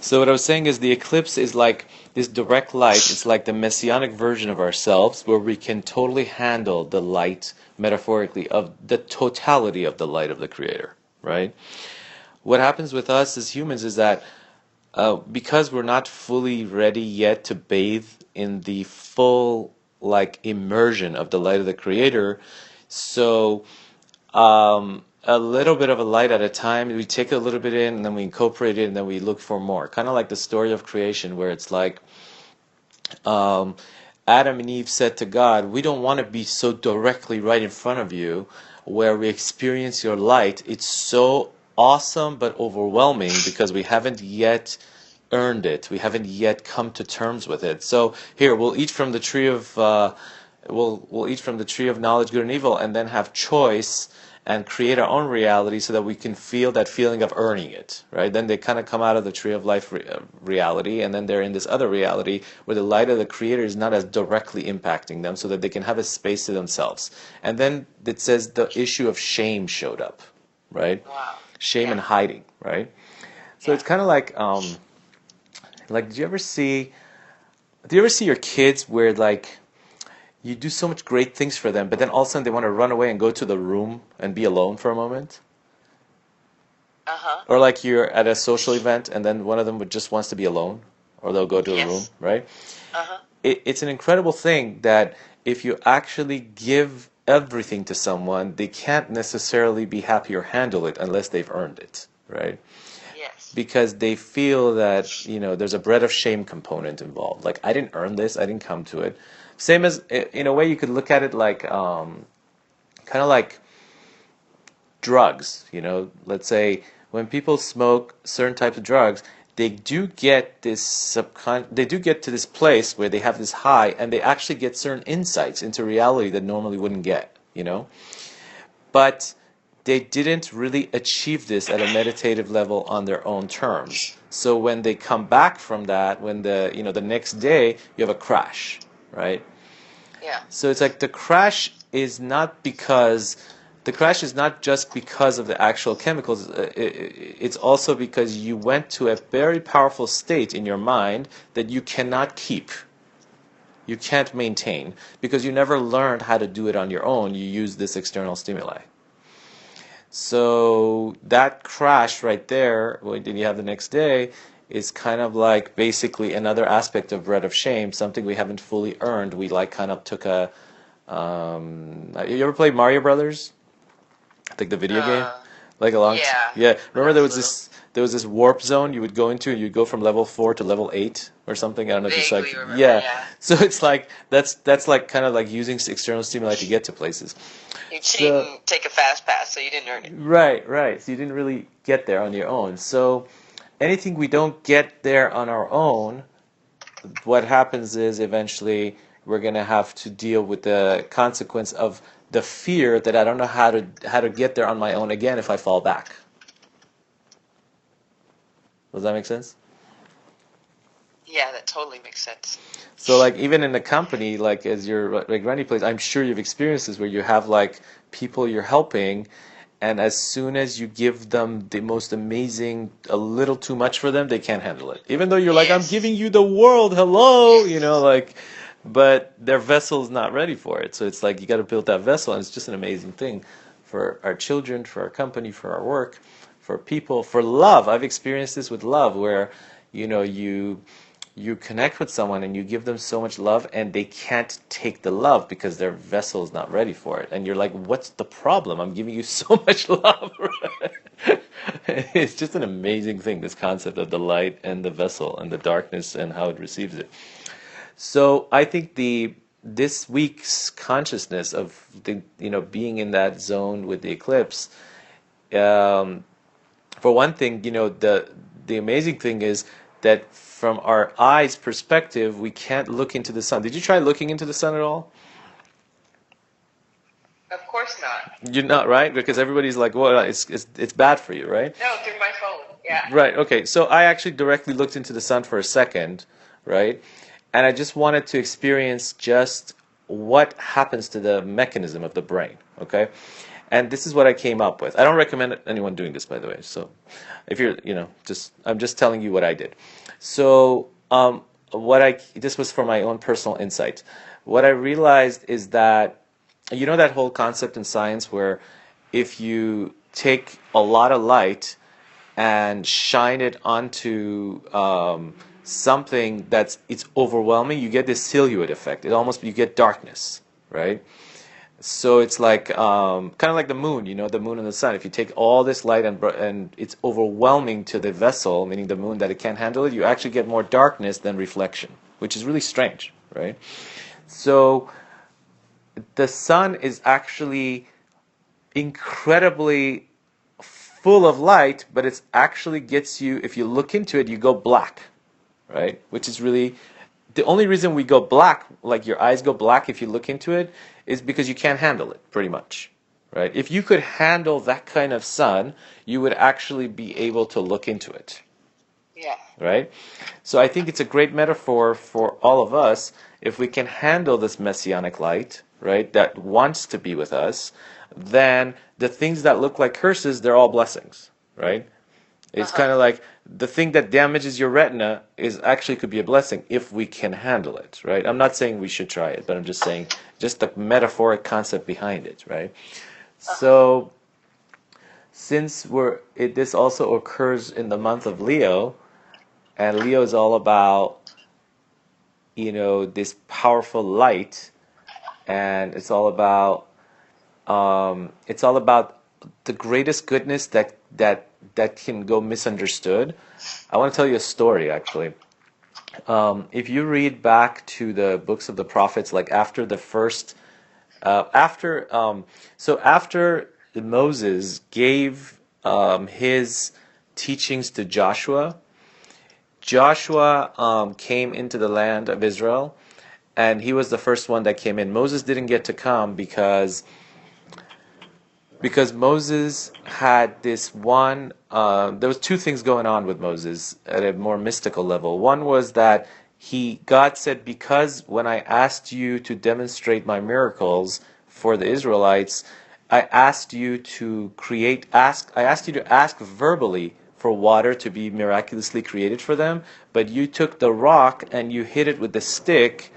So what I was saying is the eclipse is like this direct light. It's like the messianic version of ourselves where we can totally handle the light, metaphorically, of the totality of the light of the Creator, right? What happens with us as humans is that because we're not fully ready yet to bathe in the full like immersion of the light of the Creator, so a little bit of a light at a time. We take a little bit in, and then we incorporate it, and then we look for more. Kind of like the story of creation, where it's like um, Adam and Eve said to God, "We don't want to be so directly right in front of you, where we experience your light. It's so awesome but overwhelming because we haven't yet earned it. We haven't yet come to terms with it. So here, we'll eat from the tree of we'll eat from the tree of knowledge, good and evil, and then have choice and create our own reality so that we can feel that feeling of earning it, right? Then they kind of come out of the tree of life reality, and then they're in this other reality where the light of the Creator is not as directly impacting them, so that they can have a space to themselves. And then it says the issue of shame showed up, right? Wow. Shame Yeah. and hiding, right? So Yeah. it's kind of like, do you ever see your kids where like you do so much great things for them, but then all of a sudden they want to run away and go to the room and be alone for a moment? Uh-huh. Or like you're at a social event and then one of them just wants to be alone, or they'll go to a room, Yes. right? Uh-huh. It's an incredible thing that if you actually give everything to someone, they can't necessarily be happy or handle it unless they've earned it, right? Yes. Because they feel that there's a bread of shame component involved. Like, I didn't earn this, I didn't come to it. Same as, in a way, you could look at it like kind of like drugs. Let's say when people smoke certain types of drugs, they do get they do get to this place where they have this high, and they actually get certain insights into reality that normally wouldn't get. But they didn't really achieve this at a meditative level on their own terms. So when they come back from that, when the next day you have a crash, right? Yeah. So it's like the crash is not just because of the actual chemicals. It's also because you went to a very powerful state in your mind that you cannot keep. You can't maintain because you never learned how to do it on your own. You use this external stimuli. So that crash right there, what you have the next day, is kind of like basically another aspect of bread of shame, something we haven't fully earned. We like kind of took a. You ever played Mario Brothers? I think the video game, Uh, like a long. yeah. Yeah, When I remember there was was little. this warp zone you would go into, and you'd go from level 4 to level 8 or something. I don't know if you saw. Vaguely remember, Yeah, yeah. so it's like that's like kind of like using external stimuli to get to places. You cheat So. and take a fast pass, so you didn't earn it. Right, right. So you didn't really get there on your own. So anything we don't get there on our own, what happens is eventually we're going to have to deal with the consequence of the fear that I don't know how to get there on my own again if I fall back. Does that make sense? Yeah, that totally makes sense. So like even in the company, like as your like Randy plays, I'm sure you've experienced this where you have like people you're helping, and as soon as you give them the most amazing, a little too much for them, they can't handle it. Even though you're like, I'm Yes. giving you the world, hello, like, but their vessel's not ready for it. So it's like you got to build that vessel, and it's just an amazing thing for our children, for our company, for our work, for people, for love. I've experienced this with love, where you connect with someone and you give them so much love and they can't take the love because their vessel is not ready for it, and you're like, what's the problem? I'm giving you so much love. It's just an amazing thing, this concept of the light and the vessel and the darkness and how it receives it. So I think the this week's consciousness of the being in that zone with the eclipse, um, for one thing, the amazing thing is that from our eyes perspective, we can't look into the sun. Did you try looking into the sun at all? Of course not. You're not, right? Because everybody's like, well, it's bad for you, right? No, through my phone. Yeah. Right. Okay. So I actually directly looked into the sun for a second, right? And I just wanted to experience just what happens to the mechanism of the brain. Okay. And this is what I came up with. I don't recommend anyone doing this, by the way. So if you're, I'm just telling you what I did. So this was for my own personal insight. What I realized is that, that whole concept in science where if you take a lot of light and shine it onto something it's overwhelming, you get this silhouette effect. You get darkness, right? So it's like kind of like the moon, the moon and the sun. If you take all this light and it's overwhelming to the vessel, meaning the moon, that it can't handle it, you actually get more darkness than reflection, which is really strange, right? So the sun is actually incredibly full of light, but it's actually gets you, if you look into it, you go black, right? Which is really the only reason we go black, like your eyes go black if you look into it, is because you can't handle it, pretty much, right? If you could handle that kind of sun, you would actually be able to look into it. Yeah. Right? So I think it's a great metaphor for all of us. If we can handle this messianic light, right, that wants to be with us, then the things that look like curses, they're all blessings, right? It's kind of like the thing that damages your retina is actually could be a blessing if we can handle it, right? I'm not saying we should try it, but I'm just saying just the metaphoric concept behind it, right? So since this also occurs in the month of Leo, and Leo is all about this powerful light, and it's all about the greatest goodness that can go misunderstood. I want to tell you a story, actually. If you read back to the books of the prophets, like after the first, after Moses gave his teachings to Joshua, came into the land of Israel, and he was the first one that came in. Moses didn't get to come because Moses had this one, there was two things going on with Moses at a more mystical level. One was that God said, because when I asked you to demonstrate my miracles for the Israelites, I asked you to ask verbally for water to be miraculously created for them, but you took the rock and you hit it with the stick,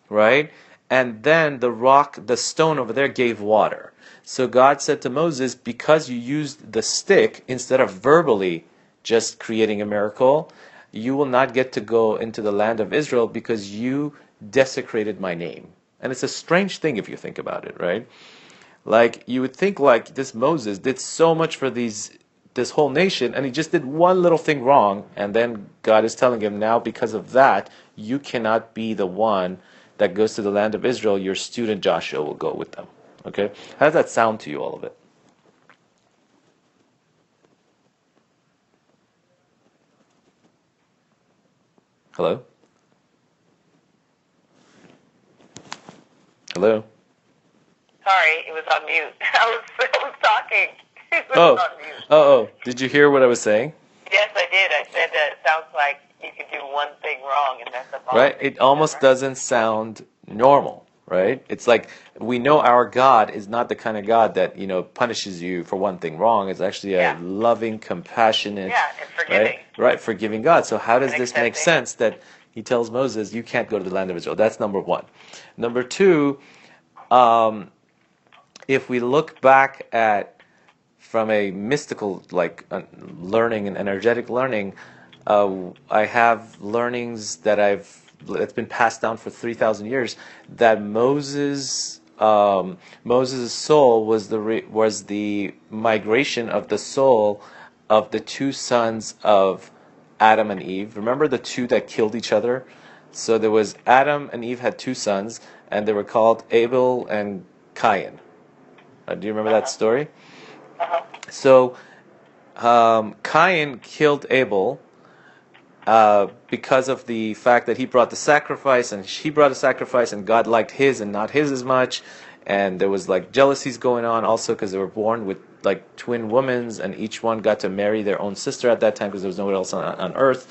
right? And then the stone over there gave water. So God said to Moses, because you used the stick instead of verbally just creating a miracle, you will not get to go into the land of Israel because you desecrated my name. And it's a strange thing if you think about it, right? Like, you would think like this Moses did so much for this whole nation, and he just did one little thing wrong, and then God is telling him, now because of that, you cannot be the one that goes to the land of Israel. Your student Joshua will go with them. Okay? How does that sound to you, all of it? Hello? Hello? Sorry, it was on mute. I was talking. It was on mute. Oh. Did you hear what I was saying? Yes, I did. I said that it sounds like you can do one thing wrong and that's a Right? It almost doesn't sound normal, right? It's like we know our God is not the kind of God that, punishes you for one thing wrong. It's actually a loving, compassionate, and forgiving. Right, forgiving God. So how does And this make accepting. sense that he tells Moses, you can't go to the land of Israel? That's number one. Number two, if we look back at from a mystical learning and energetic learning, I have learnings that's been passed down for 3,000 years, that Moses' soul was the migration of the soul of the two sons of Adam and Eve. Remember the two that killed each other? So there was Adam and Eve had two sons, and they were called Abel and Cain. Do you remember that story? So Cain killed Abel because of the fact that he brought the sacrifice, and she brought a sacrifice, and God liked his and not his as much, and there was jealousies going on also because they were born with twin women, and each one got to marry their own sister at that time because there was nobody else on earth,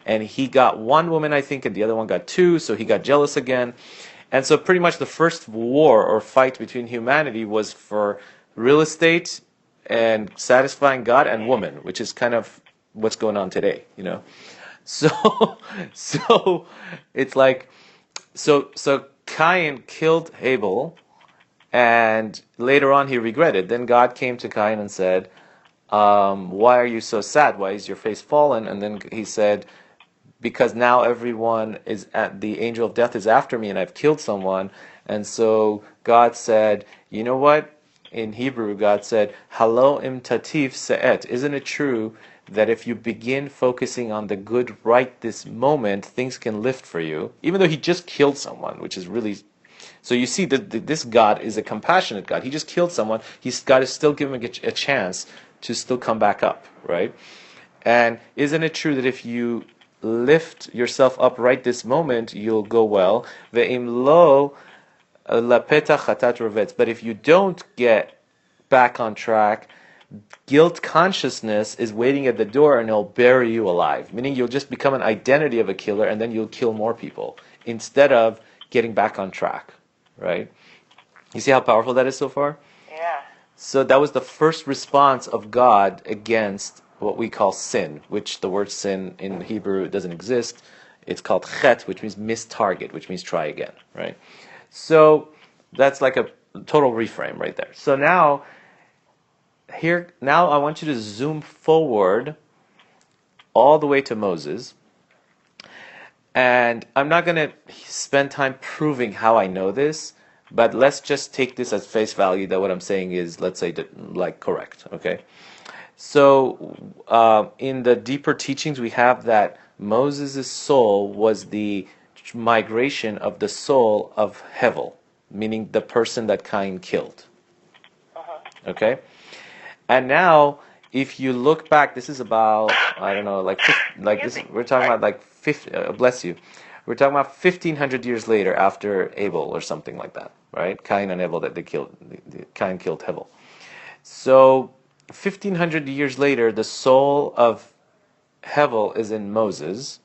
and he got one woman, I think, and the other one got two, so he got jealous again. And so pretty much the first war or fight between humanity was for real estate and satisfying God and woman, which is kind of what's going on today, you know. So, so it's like, so Cain killed Abel, and later on he regretted. Then God came to Cain and said, "Why are you so sad? Why is your face fallen?" And then he said, "Because now everyone is at the angel of death is after me, and I've killed someone." And so God said, "You know what?" In Hebrew, God said, "Halo im tatif se'et." Isn't it true that if you begin focusing on the good right this moment, things can lift for you? Even though he just killed someone, which is really... So you see that this God is a compassionate God. He just killed someone. God is still giving him a chance to still come back up, right? And isn't it true that if you lift yourself up right this moment, you'll go well? Ve'im lo lapeta chatat rovetz. But if you don't get back on track, guilt consciousness is waiting at the door and it'll bury you alive. Meaning you'll just become an identity of a killer and then you'll kill more people instead of getting back on track, right? You see how powerful that is so far? Yeah. So that was the first response of God against what we call sin, which the word sin in Hebrew doesn't exist. It's called chet, which means miss target, which means try again, right? So that's like a total reframe right there. So now I want you to zoom forward all the way to Moses. And I'm not going to spend time proving how I know this, but let's just take this as face value that what I'm saying is, let's say, like correct, okay? So in the deeper teachings, we have that Moses' soul was the migration of the soul of Hevel, meaning the person that Cain killed, okay? And now, if you look back, this is about, I don't know, we're talking about like 50, bless you, we're talking about 1,500 years later after Abel or something like that, right? Cain and Abel that they killed, Cain killed Hevel. So 1,500 years later, the soul of Hevel is in Moses,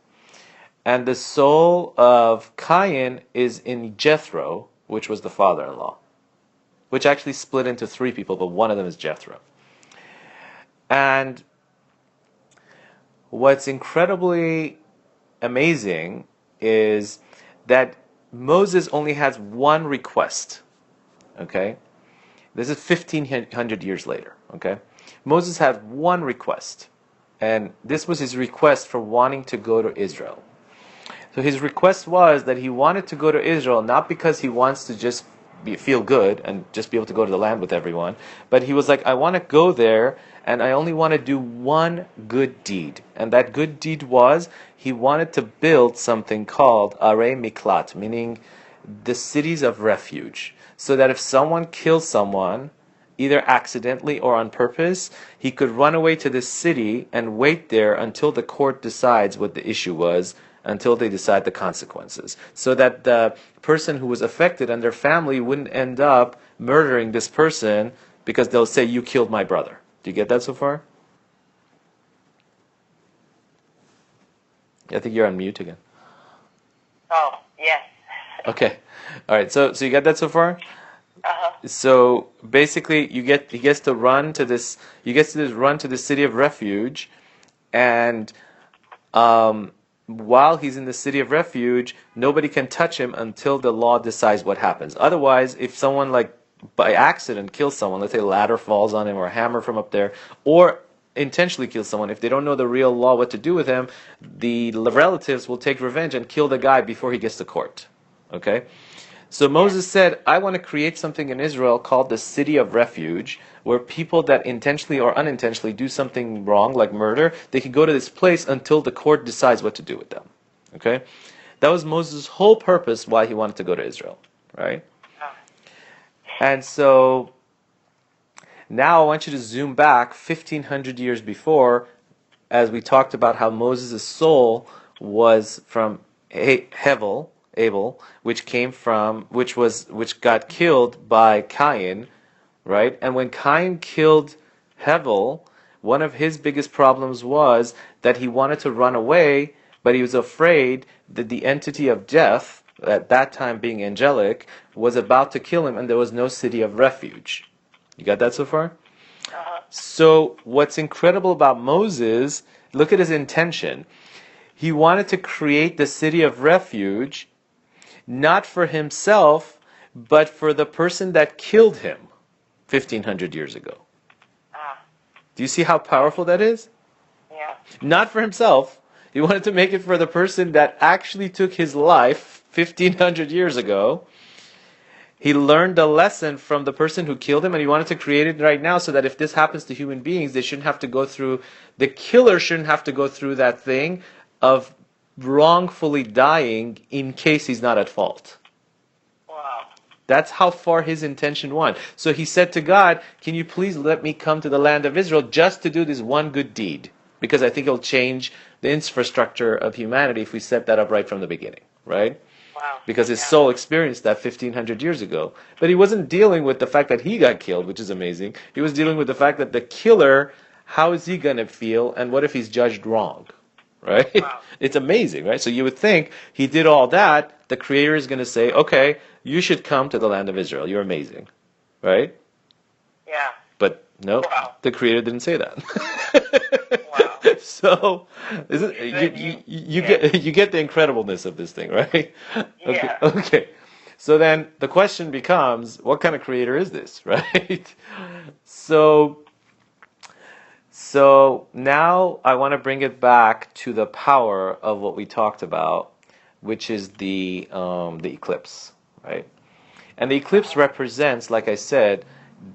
and the soul of Cain is in Jethro, which was the father-in-law, which actually split into three people, but one of them is Jethro. And what's incredibly amazing is that Moses only has one request, okay? This is 1,500 years later, okay? Moses had one request, and this was his request for wanting to go to Israel. So his request was that he wanted to go to Israel not because he wants to just feel good and just be able to go to the land with everyone, but he was like, I want to go there and I only want to do one good deed. And that good deed was he wanted to build something called Arei Miklat, meaning the cities of refuge. So that if someone kills someone, either accidentally or on purpose, he could run away to this city and wait there until the court decides what the issue was, until they decide the consequences. So that the person who was affected and their family wouldn't end up murdering this person because they'll say, you killed my brother. Do you get that so far? I think you're on mute again. Oh, yes. Okay. All right. So you got that so far? Uh-huh. So basically, he gets to run to this city of refuge, and while he's in the city of refuge, nobody can touch him until the law decides what happens. Otherwise, if someone like by accident kills someone, let's say a ladder falls on him or a hammer from up there, or intentionally kills someone, if they don't know the real law what to do with him, the relatives will take revenge and kill the guy before he gets to court. Okay? So Moses said, I want to create something in Israel called the city of refuge, where people that intentionally or unintentionally do something wrong, like murder, they can go to this place until the court decides what to do with them. Okay? That was Moses' whole purpose why he wanted to go to Israel. Right? And so now I want you to zoom back 1,500 years before, as we talked about how Moses' soul was from Abel, which got killed by Cain, right? And when Cain killed Hevel, one of his biggest problems was that he wanted to run away, but he was afraid that the entity of death, at that time being angelic, was about to kill him, and there was no city of refuge. You got that so far? Uh-huh. So what's incredible about Moses, look at his intention. He wanted to create the city of refuge, not for himself, but for the person that killed him 1,500 years ago. Ah. Do you see how powerful that is? Yeah. Not for himself. He wanted to make it for the person that actually took his life 1,500 years ago. He learned a lesson from the person who killed him, and he wanted to create it right now so that if this happens to human beings, they shouldn't have to go through, the killer shouldn't have to go through that thing of wrongfully dying in case he's not at fault. Wow. That's how far his intention went. So he said to God, can you please let me come to the land of Israel just to do this one good deed? Because I think it'll change the infrastructure of humanity if we set that up right from the beginning, right? Wow. Because his soul experienced that 1,500 years ago. But he wasn't dealing with the fact that he got killed, which is amazing. He was dealing with the fact that the killer, how is he going to feel, and what if he's judged wrong? Right? Wow. It's amazing, right? So you would think he did all that, the Creator is going to say, okay, you should come to the land of Israel. You're amazing. Right? Yeah. But no, Wow. the Creator didn't say that. Wow. So, you get the incredibleness of this thing, right? Okay, Yeah. okay. So then the question becomes, what kind of creator is this, right? So now I want to bring it back to the power of what we talked about, which is the eclipse, right? And the eclipse represents, like I said,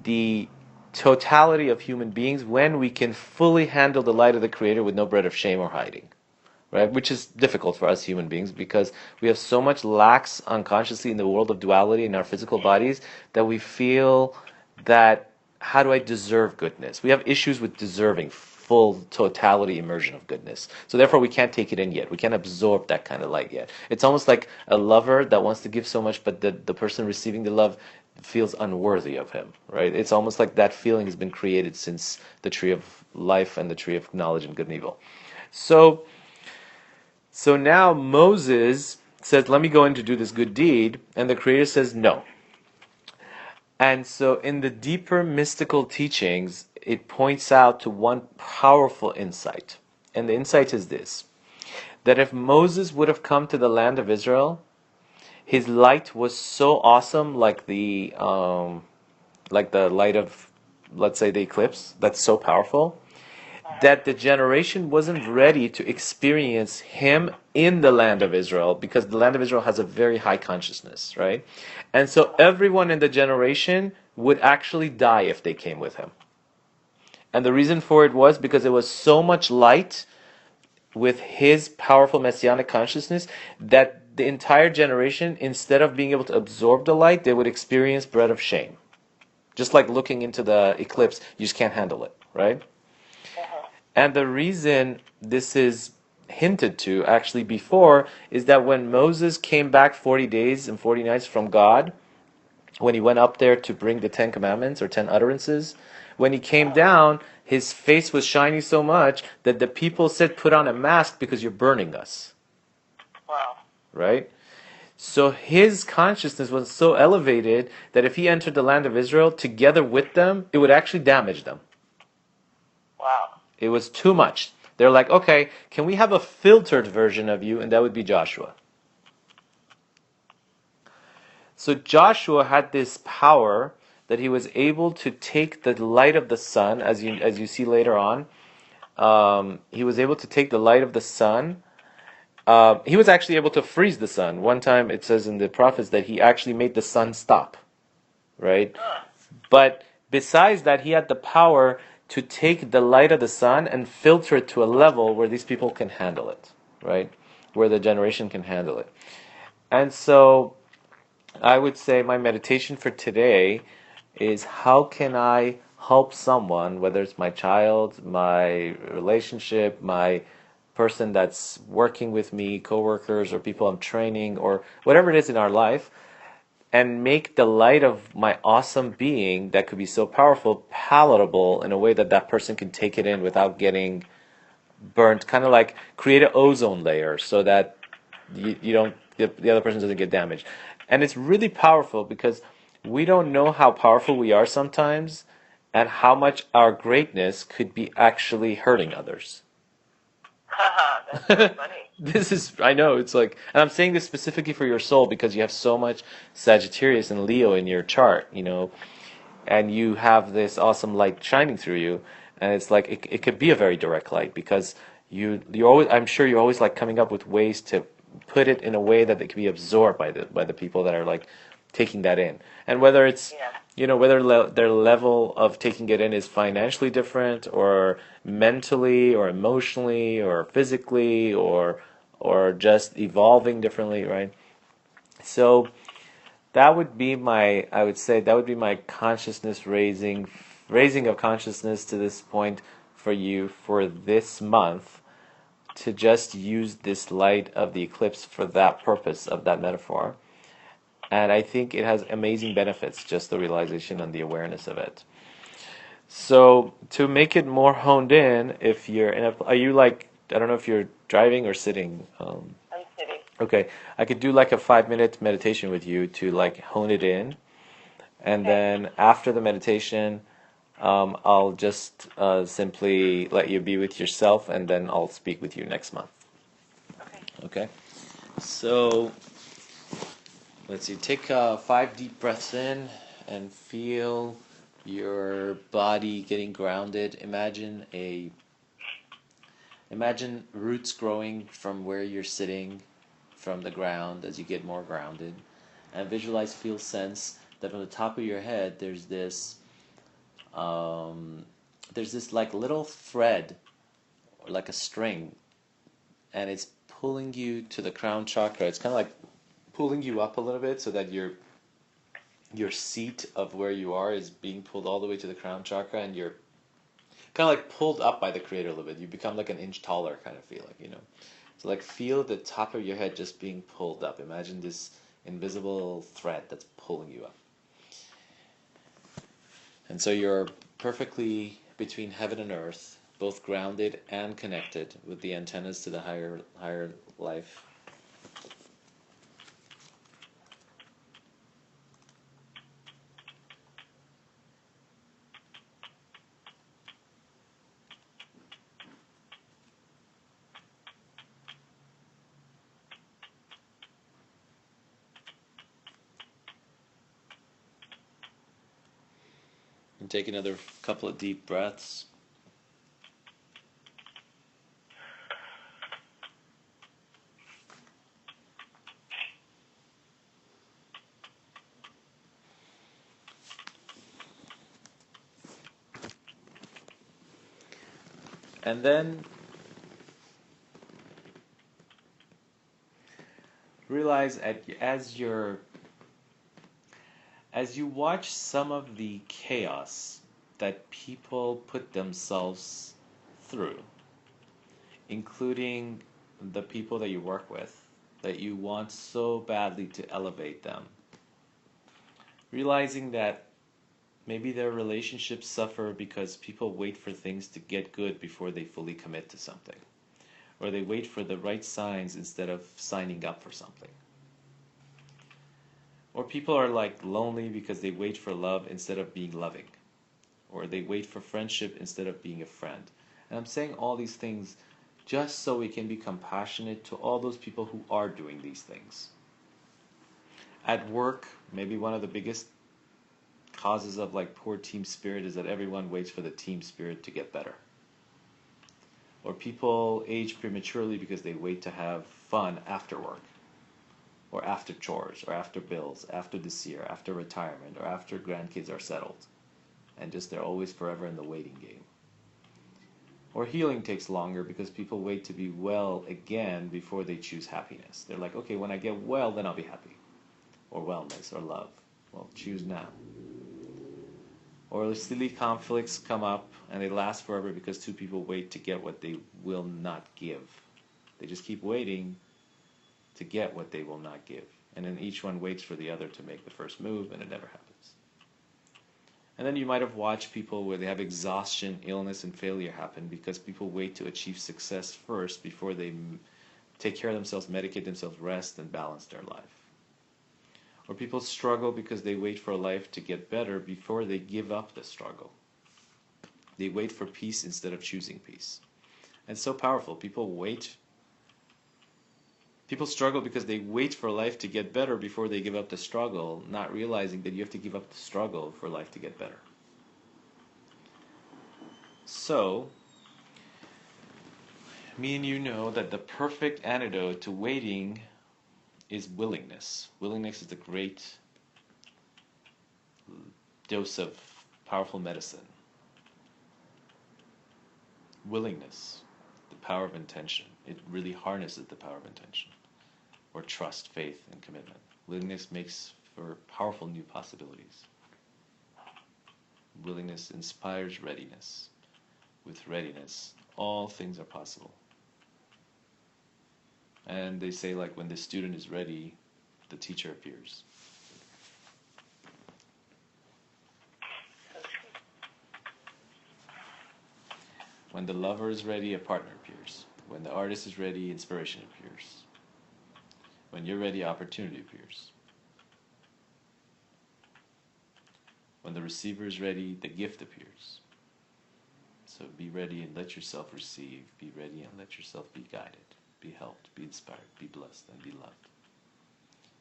the totality of human beings when we can fully handle the light of the Creator with no breath of shame or hiding, right? Which is difficult for us human beings because we have so much lax unconsciously in the world of duality in our physical bodies that we feel that, how do I deserve goodness? We have issues with deserving full totality immersion of goodness. So therefore we can't take it in yet. We can't absorb that kind of light yet. It's almost like a lover that wants to give so much, but the person receiving the love feels unworthy of him, right? It's almost like that feeling has been created since the tree of life and the tree of knowledge and good and evil. So now Moses says, let me go in to do this good deed, and the Creator says no. And so in the deeper mystical teachings, it points out to one powerful insight. And the insight is this, that if Moses would have come to the land of Israel, his light was so awesome, like the light of, let's say, the eclipse, that's so powerful, that the generation wasn't ready to experience him in the land of Israel, because the land of Israel has a very high consciousness, right? And so everyone in the generation would actually die if they came with him. And the reason for it was because it was so much light with his powerful messianic consciousness that the entire generation, instead of being able to absorb the light, they would experience breath of shame. Just like looking into the eclipse, you just can't handle it, right? And the reason this is hinted to actually before is that when Moses came back 40 days and 40 nights from God, when he went up there to bring the 10 commandments or 10 utterances, when he came down, his face was shining so much that the people said, put on a mask because you're burning us. Wow. Right? So his consciousness was so elevated that if he entered the land of Israel together with them, it would actually damage them. Wow. It was too much. They're like, okay, can we have a filtered version of you? And that would be Joshua. So Joshua had this power that he was able to take the light of the sun, as you see later on. He was able to take the light of the sun. He was actually able to freeze the sun. One time it says in the prophets that he actually made the sun stop. Right? But besides that, he had the power to take the light of the sun and filter it to a level where these people can handle it. Right? Where the generation can handle it. And so I would say my meditation for today is, how can I help someone, whether it's my child, my relationship, my person that's working with me, coworkers, or people I'm training, or whatever it is in our life, and make the light of my awesome being that could be so powerful palatable in a way that that person can take it in without getting burnt, kind of like create an ozone layer so that you don't, the other person doesn't get damaged. And it's really powerful because we don't know how powerful we are sometimes and how much our greatness could be actually hurting others. Haha, that's really funny. This is, I know, it's like, and I'm saying this specifically for your soul because you have so much Sagittarius and Leo in your chart, and you have this awesome light shining through you, and it's like it could be a very direct light because you always, I'm sure you're always like coming up with ways to put it in a way that it can be absorbed by the people that are like taking that in, and whether it's Yeah. whether their level of taking it in is financially different or mentally or emotionally or physically or just evolving differently, right? So that would be my, I would say that would be my consciousness raising of consciousness to this point for you for this month, to just use this light of the eclipse for that purpose of that metaphor. And I think it has amazing benefits, just the realization and the awareness of it. So to make it more honed in, if you're in a, are you like, I don't know if you're driving or sitting. I'm sitting. Okay, I could do like a 5 minute meditation with you to like hone it in, and Okay. then after the meditation, I'll just simply let you be with yourself, and then I'll speak with you next month. Okay. Okay. So let's see. Take 5 deep breaths in and feel your body getting grounded. Imagine roots growing from where you're sitting, from the ground as you get more grounded, and visualize, feel, sense that on the top of your head um, there's this like little thread or like a string, and it's pulling you to the crown chakra. It's kind of like pulling you up a little bit so that your seat of where you are is being pulled all the way to the crown chakra, and you're kind of like pulled up by the creator a little bit. You become like an inch taller kind of feeling. So like feel the top of your head just being pulled up. Imagine this invisible thread that's pulling you up. And so you're perfectly between heaven and earth, both grounded and connected with the antennas to the higher life. And take another couple of deep breaths. And then realize as you watch some of the chaos that people put themselves through, including the people that you work with, that you want so badly to elevate them, realizing that maybe their relationships suffer because people wait for things to get good before they fully commit to something, or they wait for the right signs instead of signing up for something. Or people are like lonely because they wait for love instead of being loving, or they wait for friendship instead of being a friend. And I'm saying all these things just so we can be compassionate to all those people who are doing these things. At work, maybe one of the biggest causes of like poor team spirit is that everyone waits for the team spirit to get better. Or people age prematurely because they wait to have fun after work, or after chores, or after bills, after this year, after retirement, or after grandkids are settled. And just they're always forever in the waiting game. Or healing takes longer because people wait to be well again before they choose happiness. They're like, okay, when I get well, then I'll be happy. Or wellness, or love. Well, choose now. Or silly conflicts come up and they last forever because two people wait to get what they will not give. They just keep waiting to get what they will not give. And then each one waits for the other to make the first move, and it never happens. And then you might have watched people where they have exhaustion, illness, and failure happen because people wait to achieve success first before they take care of themselves, medicate themselves, rest, and balance their life. Or people struggle because they wait for life to get better before they give up the struggle. They wait for peace instead of choosing peace. And it's so powerful. People struggle because they wait for life to get better before they give up the struggle, not realizing that you have to give up the struggle for life to get better. So, me and you know that the perfect antidote to waiting is willingness. Willingness is a great dose of powerful medicine. Willingness, the power of intention. It really harnesses the power of intention, or trust, faith, and commitment. Willingness makes for powerful new possibilities. Willingness inspires readiness. With readiness, all things are possible. And they say, like, when the student is ready, the teacher appears. When the lover is ready, a partner appears. When the artist is ready, inspiration appears. When you're ready, opportunity appears. When the receiver is ready, the gift appears. So be ready and let yourself receive. Be ready and let yourself be guided. Be helped, be inspired, be blessed, and be loved.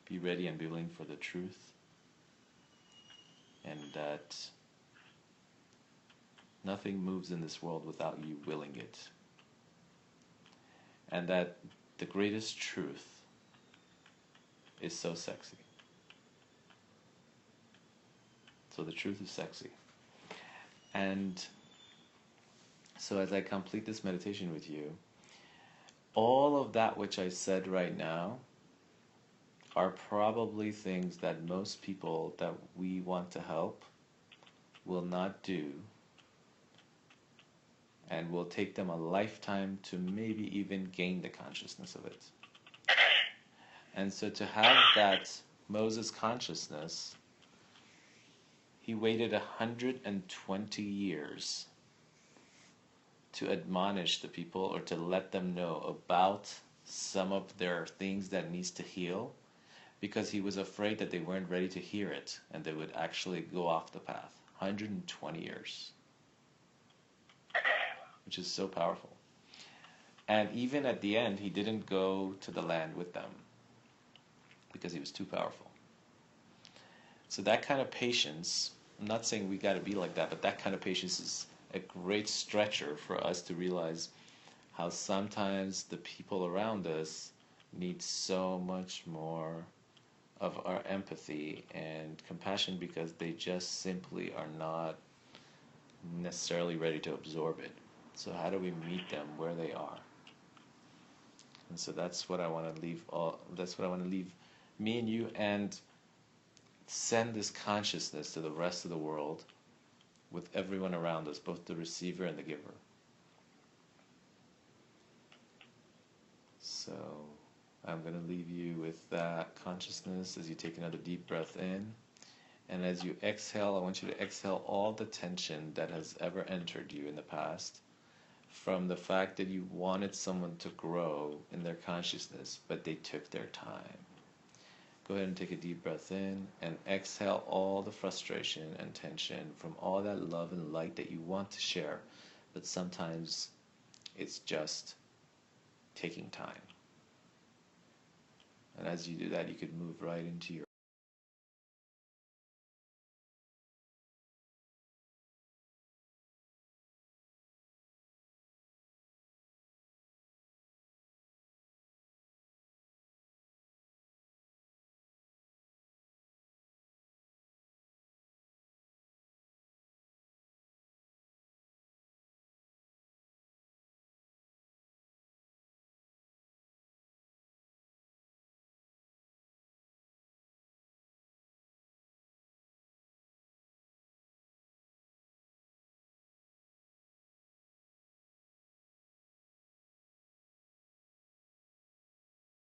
Be ready and be willing for the truth, and that nothing moves in this world without you willing it. And that the greatest truth is so sexy. So the truth is sexy. And so as I complete this meditation with you, all of that which I said right now are probably things that most people that we want to help will not do, and will take them a lifetime to maybe even gain the consciousness of it. And so to have that Moses consciousness, he waited 120 years to admonish the people, or to let them know about some of their things that needs to heal, because he was afraid that they weren't ready to hear it and they would actually go off the path. 120 years. Which is so powerful. And even at the end, he didn't go to the land with them because he was too powerful. So that kind of patience, I'm not saying we got to be like that, but that kind of patience is a great stretcher for us to realize how sometimes the people around us need so much more of our empathy and compassion, because they just simply are not necessarily ready to absorb it. So how do we meet them where they are? And so that's what I want to leave. That's what I want to leave me and you, and send this consciousness to the rest of the world, with everyone around us, both the receiver and the giver. So I'm going to leave you with that consciousness as you take another deep breath in. And as you exhale, I want you to exhale all the tension that has ever entered you in the past, from the fact that you wanted someone to grow in their consciousness, but they took their time. Go ahead and take a deep breath in, and exhale all the frustration and tension from all that love and light that you want to share, but sometimes it's just taking time. And as you do that, you could move right into your